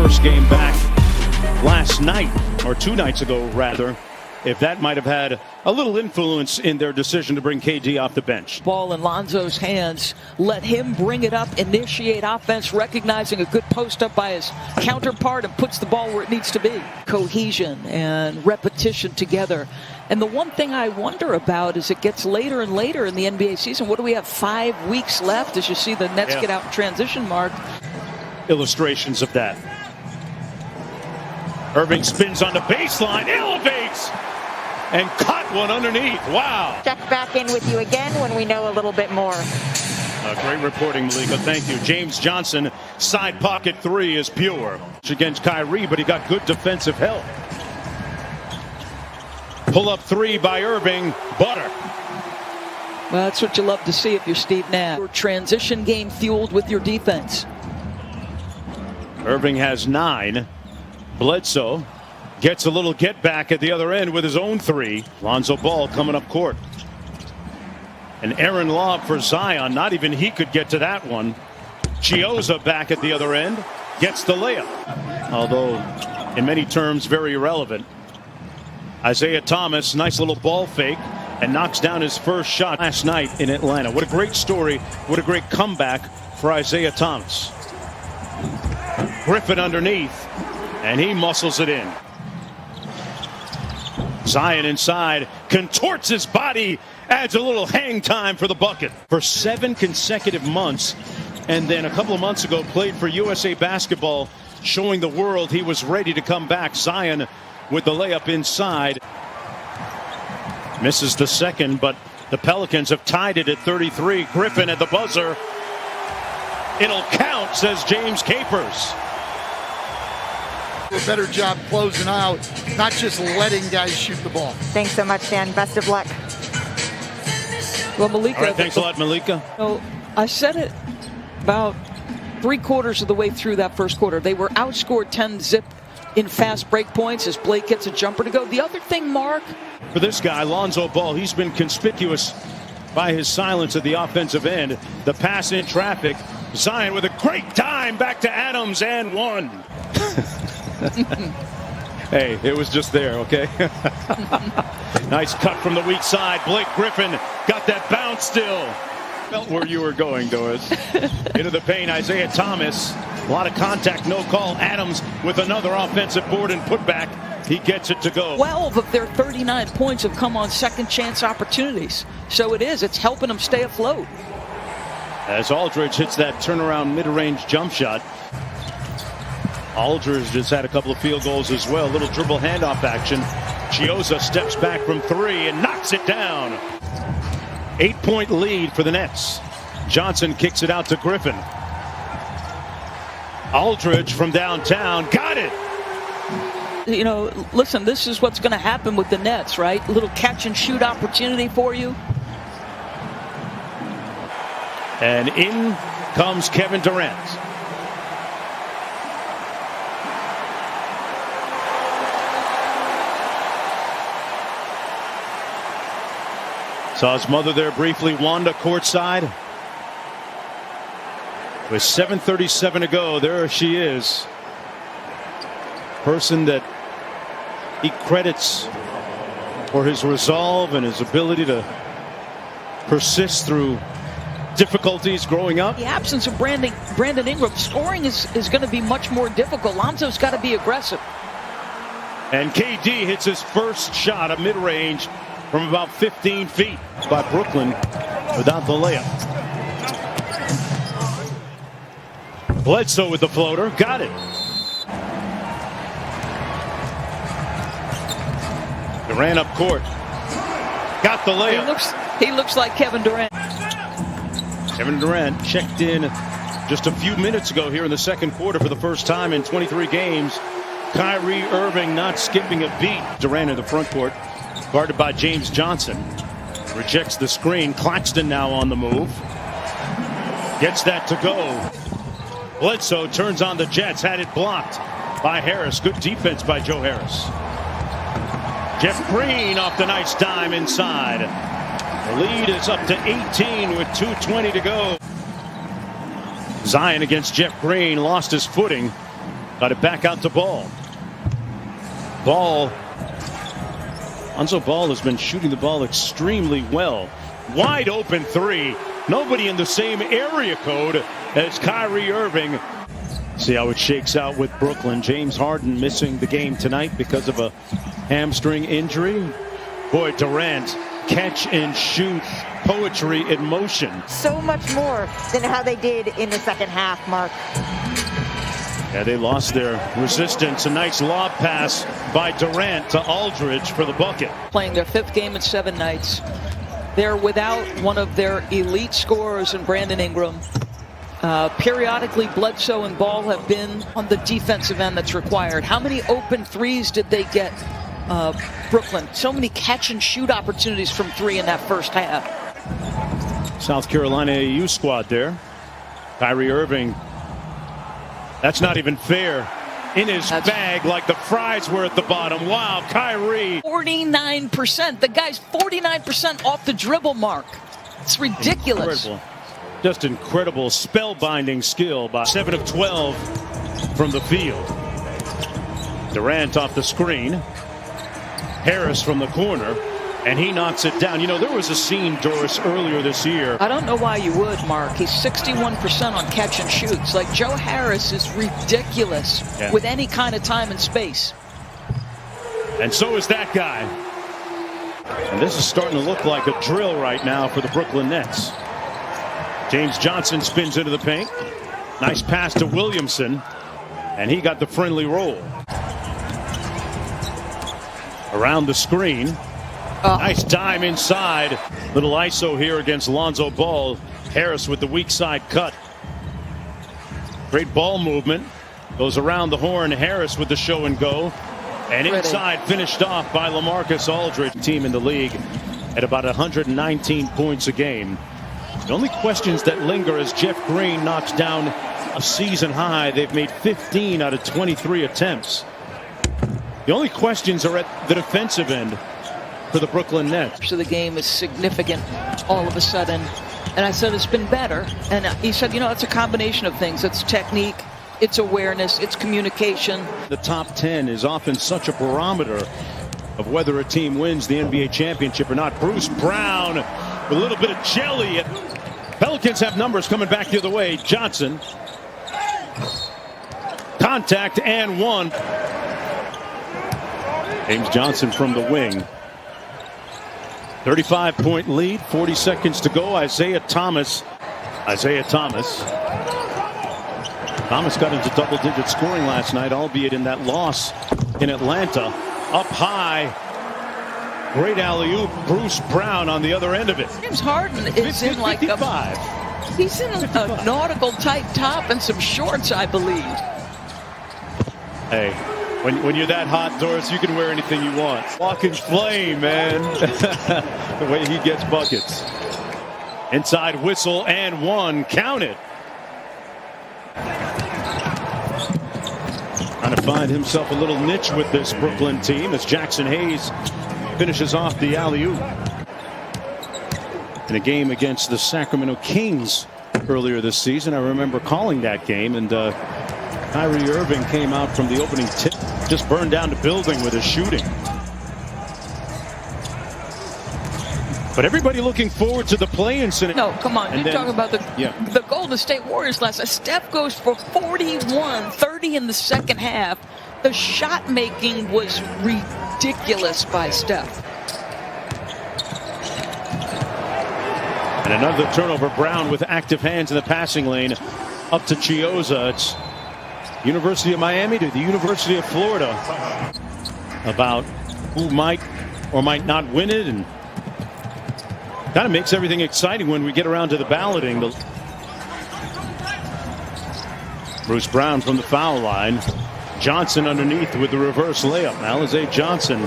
first game back last night, or 2 nights ago rather, if that might have had a little influence in their decision to bring KD off the bench. Ball in Lonzo's hands. Let him bring it up, initiate offense, recognizing a good post up by his counterpart, and puts the ball where it needs to be. Cohesion and repetition together. And the one thing I wonder about is it gets later and later in the NBA season. What do we have, 5 weeks left as you see the Nets get out in transition mark? Illustrations of that. Irving spins on the baseline, elevates, and caught one underneath. Wow. Check back in with you again when we know a little bit more. Great reporting, Malika. Thank you. James Johnson, side pocket three is pure. It's against Kyrie, but he got good defensive help. Pull up three by Irving. Butter. Well, that's what you love to see if you're Steve Nash. Your transition game fueled with your defense. Irving has 9. Bledsoe gets a little get back at the other end with his own 3. Lonzo Ball coming up court. An errant lob for Zion. Not even he could get to that one. Chioza back at the other end. Gets the layup. Although in many terms very irrelevant. Isaiah Thomas, nice little ball fake, and knocks down his first shot last night in Atlanta. What a great story. What a great comeback for Isaiah Thomas. Griffin underneath, and he muscles it in. Zion inside, contorts his body, adds a little hang time for the bucket. For 7 consecutive months, and then a couple of months ago played for USA Basketball, showing the world he was ready to come back. Zion with the layup inside. Misses the second, but the Pelicans have tied it at 33. Griffin at the buzzer. It'll count, says James Capers. A better job closing out, not just letting guys shoot the ball. Thanks so much, Dan. Best of luck. Well, Malika. All right, thanks a lot, Malika. So I said it about 3/4 of the way through that first quarter. They were outscored 10-zip in fast break points as Blake gets a jumper to go. The other thing, Mark, for this guy, Lonzo Ball, he's been conspicuous by his silence at the offensive end. The pass in traffic. Zion with a great dime back to Adams and one. Hey, it was just there, okay? Nice cut from the weak side. Blake Griffin got that bounce still. Felt where you were going, Doris. Into the paint, Isaiah Thomas. A lot of contact, no call. Adams with another offensive board and putback. He gets it to go. 12 of their 39 points have come on second chance opportunities. So it's helping them stay afloat. As Aldridge hits that turnaround mid-range jump shot. Aldridge just had a couple of field goals as well. Little dribble handoff action. Chioza steps back from 3 and knocks it down. 8-point lead for the Nets. Johnson kicks it out to Griffin. Aldridge from downtown. Got it. You know, listen, this is what's going to happen with the Nets, right? A little catch and shoot opportunity for you. And in comes Kevin Durant. Saw his mother there briefly, Wanda courtside. With 7:37 to go, there she is. Person that he credits for his resolve and his ability to persist through difficulties growing up. The absence of Brandon Ingram, scoring is going to be much more difficult. Lonzo's got to be aggressive. And KD hits his first shot at mid-range from about 15 feet by Brooklyn without the layup. Bledsoe with the floater. Got it. Durant up court. Got the layup. He looks like Kevin Durant. Kevin Durant checked in just a few minutes ago here in the second quarter for the first time in 23 games. Kyrie Irving not skipping a beat. Durant in the front court, guarded by James Johnson. Rejects the screen. Claxton now on the move. Gets that to go. Bledsoe turns on the Jets. Had it blocked by Harris. Good defense by Joe Harris. Jeff Green off the nice dime inside. The lead is up to 18 with 2:20 to go. Zion against Jeff Green. Lost his footing. Got it back out to Ball. Lonzo Ball has been shooting the ball extremely well. Wide open three. Nobody in the same area code as Kyrie Irving. See how it shakes out with Brooklyn. James Harden missing the game tonight because of a hamstring injury. Boy, Durant, catch and shoot, poetry in motion. So much more than how they did in the second half, Mark. Yeah, they lost their resistance. A nice lob pass by Durant to Aldridge for the bucket. Playing their 5th game in 7 nights. They're without one of their elite scorers in Brandon Ingram. Periodically, Bledsoe and Ball have been on the defensive end that's required. How many open threes did they get, Brooklyn? So many catch and shoot opportunities from 3 in that first half. South Carolina AU squad there. Kyrie Irving. That's not even fair. In his bag like the fries were at the bottom. Wow, Kyrie. 49%. The guy's 49% off the dribble mark. It's ridiculous. Incredible. Just incredible spellbinding skill by 7 of 12 from the field. Durant off the screen. Harris from the corner. And he knocks it down. You know, there was a scene, Doris, earlier this year. I don't know why you would, Mark. He's 61% on catch and shoots. Like, Joe Harris is ridiculous with any kind of time and space. And so is that guy. And this is starting to look like a drill right now for the Brooklyn Nets. James Johnson spins into the paint. Nice pass to Williamson. And he got the friendly roll. Around the screen. Nice dime inside. Little ISO here against Lonzo Ball. Harris with the weak side cut. Great ball movement. Goes around the horn. Harris with the show and go. And inside finished off by LaMarcus Aldridge. Team in the league at about 119 points a game. The only questions that linger as Jeff Green knocks down a season high. They've made 15 out of 23 attempts. The only questions are at the defensive end for the Brooklyn Nets. So the game is significant all of a sudden. And I said it's been better. And he said, you know, it's a combination of things. It's technique, it's awareness, it's communication. The top 10 is often such a barometer of whether a team wins the NBA championship or not. Bruce Brown with a little bit of jelly. Pelicans have numbers coming back the other way. Johnson. Contact and one. James Johnson from the wing. 35-point lead, 40 seconds to go. Isaiah Thomas. Thomas got into double-digit scoring last night, albeit in that loss in Atlanta. Up high. Great alley-oop. Bruce Brown on the other end of it. James Harden is in like 55. He's in a nautical tight top and some shorts, I believe. Hey. When you're that hot, Doris, you can wear anything you want. Walking flame, man. The way he gets buckets. Inside whistle and one. Count it. Trying to find himself a little niche with this Brooklyn team as Jackson Hayes finishes off the alley-oop. In a game against the Sacramento Kings earlier this season, I remember calling that game, and Kyrie Irving came out from the opening tip, just burned down the building with his shooting. But everybody looking forward to the play-in scenario. No, come on. You're talking about the Golden State Warriors last night. Steph goes for 41, 30 in the second half. The shot making was ridiculous by Steph. And another turnover. Brown with active hands in the passing lane up to Chiozza. It's University of Miami to the University of Florida about who might or might not win it, and kind of makes everything exciting when we get around to the balloting. Bruce Brown from the foul line. Johnson underneath with the reverse layup. Alize Johnson